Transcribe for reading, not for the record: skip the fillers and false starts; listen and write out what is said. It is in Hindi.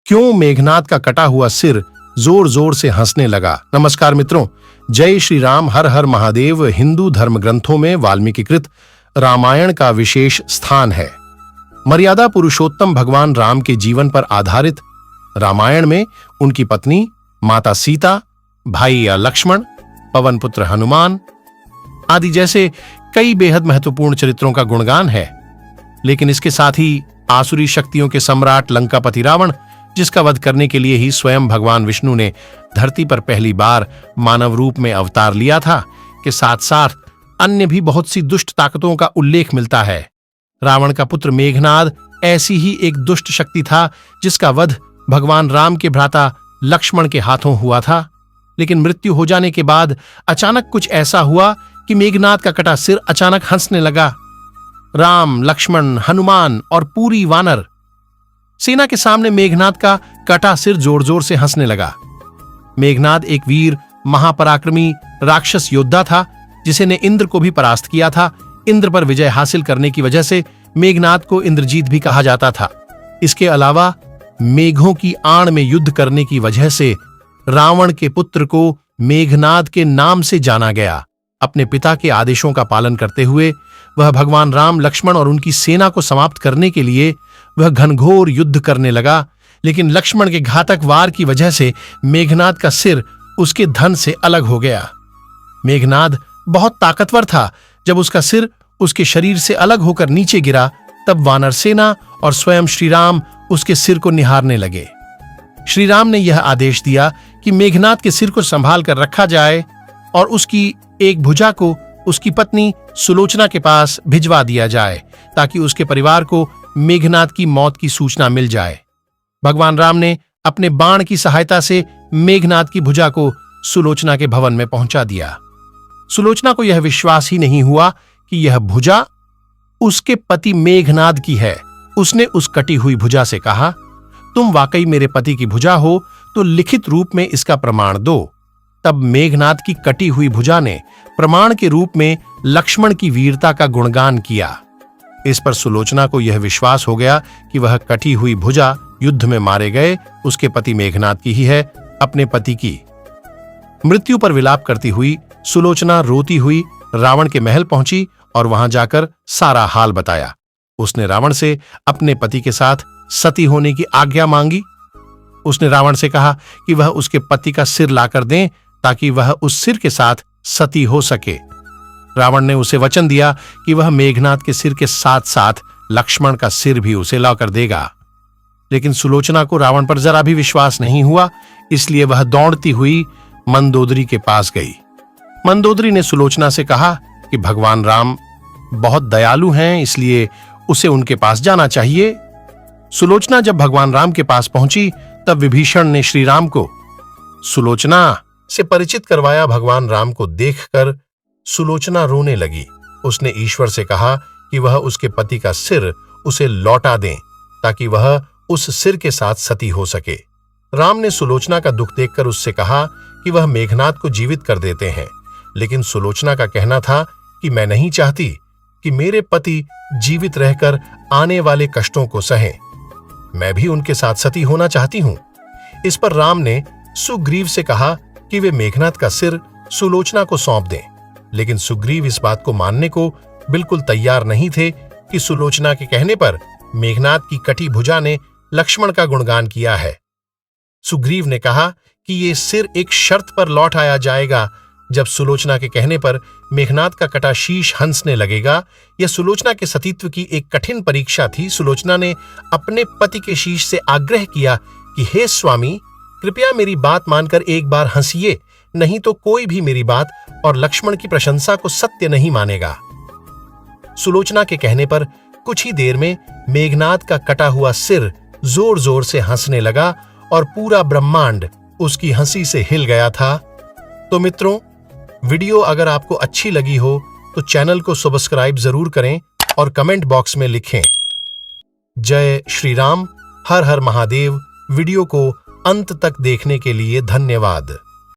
क्यों मेघनाद का कटा हुआ सिर जोर जोर से हंसने लगा। नमस्कार मित्रों, जय श्री राम, हर हर महादेव। हिंदू धर्म ग्रंथों में वाल्मीकिकृत रामायण का विशेष स्थान है। मर्यादा पुरुषोत्तम भगवान राम के जीवन पर आधारित रामायण में उनकी पत्नी माता सीता, भाई लक्ष्मण, पवन पुत्र हनुमान आदि जैसे कई बेहद महत्वपूर्ण चरित्रों का गुणगान है। लेकिन इसके साथ ही आसुरी शक्तियों के सम्राट लंकापति रावण, जिसका वध करने के लिए ही स्वयं भगवान विष्णु ने धरती पर पहली बार मानव रूप में अवतार लिया था, के साथ साथ अन्य भी बहुत सी दुष्ट ताकतों का उल्लेख मिलता है। रावण का पुत्र मेघनाद ऐसी ही एक दुष्ट शक्ति था जिसका वध भगवान राम के भ्राता लक्ष्मण के हाथों हुआ था। लेकिन मृत्यु हो जाने के बाद अचानक कुछ ऐसा हुआ कि मेघनाद का कटा सिर अचानक हंसने लगा। राम, लक्ष्मण, हनुमान और पूरी वानर सेना के सामने मेघनाद का कटा सिर जोर जोर से हंसने लगा। मेघनाद एक वीर महापराक्रमी राक्षस योद्धा था जिसे ने इंद्र को भी परास्त किया था। इंद्र पर विजय हासिल करने की वजह से मेघनाद को इंद्रजीत भी कहा जाता था। इसके अलावा मेघों की आड़ में युद्ध करने की वजह से रावण के पुत्र को मेघनाद के नाम से जाना गया। अपने पिता के आदेशों का पालन करते हुए वह भगवान राम, लक्ष्मण और उनकी सेना को समाप्त करने के लिए वह घनघोर युद्ध करने लगा। लेकिन लक्ष्मण के घातक वार की वजह से मेघनाद का सिर उसके धन से अलग हो गया। मेघनाद बहुत ताकतवर था। जब उसका सिर उसके शरीर से अलग होकर नीचे गिरा, तब वानर सेना और स्वयं श्री राम उसके सिर को निहारने लगे। श्री राम ने यह आदेश दिया कि मेघनाद के सिर को संभाल कर रखा जाए और उसकी एक भुजा को उसकी पत्नी सुलोचना के पास भिजवा दिया जाए, ताकि उसके परिवार को मेघनाद की मौत की सूचना मिल जाए। भगवान राम ने अपने बाण की सहायता से मेघनाद की भुजा को सुलोचना के भवन में पहुंचा दिया। सुलोचना को यह विश्वास ही नहीं हुआ कि यह भुजा उसके पति मेघनाद की है। उसने उस कटी हुई भुजा से कहा, तुम वाकई मेरे पति की भुजा हो तो लिखित रूप में इसका प्रमाण दो। तब मेघनाद की कटी हुई भुजा ने प्रमाण के रूप में लक्ष्मण की वीरता का गुणगान किया। इस पर सुलोचना को यह विश्वास हो गया कि वह कटी हुई भुजा युद्ध में मारे गए उसके पति मेघनाद की ही है। अपने पति की मृत्यु पर विलाप करती हुई सुलोचना रोती हुई रावण के महल पहुंची और वहां जाकर सारा हाल बताया। उसने रावण से अपने पति के साथ सती होने की आज्ञा मांगी। उसने रावण से कहा कि वह उसके पति का सिर लाकर दें ताकि वह उस सिर के साथ सती हो सके। रावण ने उसे वचन दिया कि वह मेघनाद के सिर के साथ साथ लक्ष्मण का सिर भी उसे लाकर देगा। लेकिन सुलोचना को रावण पर जरा भी विश्वास नहीं हुआ, इसलिए वह दौड़ती हुई मंदोदरी के पास गई। मंदोदरी ने सुलोचना से कहा कि भगवान राम बहुत दयालु हैं, इसलिए उसे उनके पास जाना चाहिए। सुलोचना जब भगवान राम के पास पहुंची, तब विभीषण ने श्री राम को सुलोचना से परिचित करवाया। भगवान राम को देखकर सुलोचना रोने लगी। उसने ईश्वर से कहा कि वह उसके पति का सिर उसे लौटा दें ताकि वह उस सिर के साथ सती हो सके। राम ने सुलोचना का दुख देखकर उससे कहा कि वह मेघनाद को जीवित कर देते हैं, लेकिन सुलोचना का कहना था कि मैं नहीं चाहती कि मेरे पति जीवित रहकर आने वाले कष्टों को सहें। मैं भी उनके साथ सती होना चाहती हूं। इस पर राम ने सुग्रीव से कहा कि वे मेघनाद का सिर सुलोचना को सौंप दें, लेकिन सुग्रीव इस बात को मानने को बिल्कुल तैयार नहीं थे कि सुलोचना के कहने पर मेघनाद की कटी भुजा ने लक्ष्मण का गुणगान किया है। सुग्रीव ने कहा कि ये सिर एक शर्त पर लौट आया जाएगा, जब सुलोचना के कहने पर मेघनाद का कटा शीश हंसने लगेगा। यह सुलोचना के सतीत्व की एक कठिन परीक्षा थी। सुलोचना ने अपने पति के शीश से आग्रह किया कि हे स्वामी, कृपया मेरी बात मानकर एक बार हंसिए, नहीं तो कोई भी मेरी बात और लक्ष्मण की प्रशंसा को सत्य नहीं मानेगा। सुलोचना के कहने पर कुछ ही देर में मेघनाद का कटा हुआ सिर जोर जोर से हंसने लगा और पूरा ब्रह्मांड उसकी हंसी से हिल गया था। तो मित्रों, वीडियो अगर आपको अच्छी लगी हो तो चैनल को सब्सक्राइब जरूर करें और कमेंट बॉक्स में लिखें जय श्री राम, हर हर महादेव। वीडियो को अंत तक देखने के लिए धन्यवाद।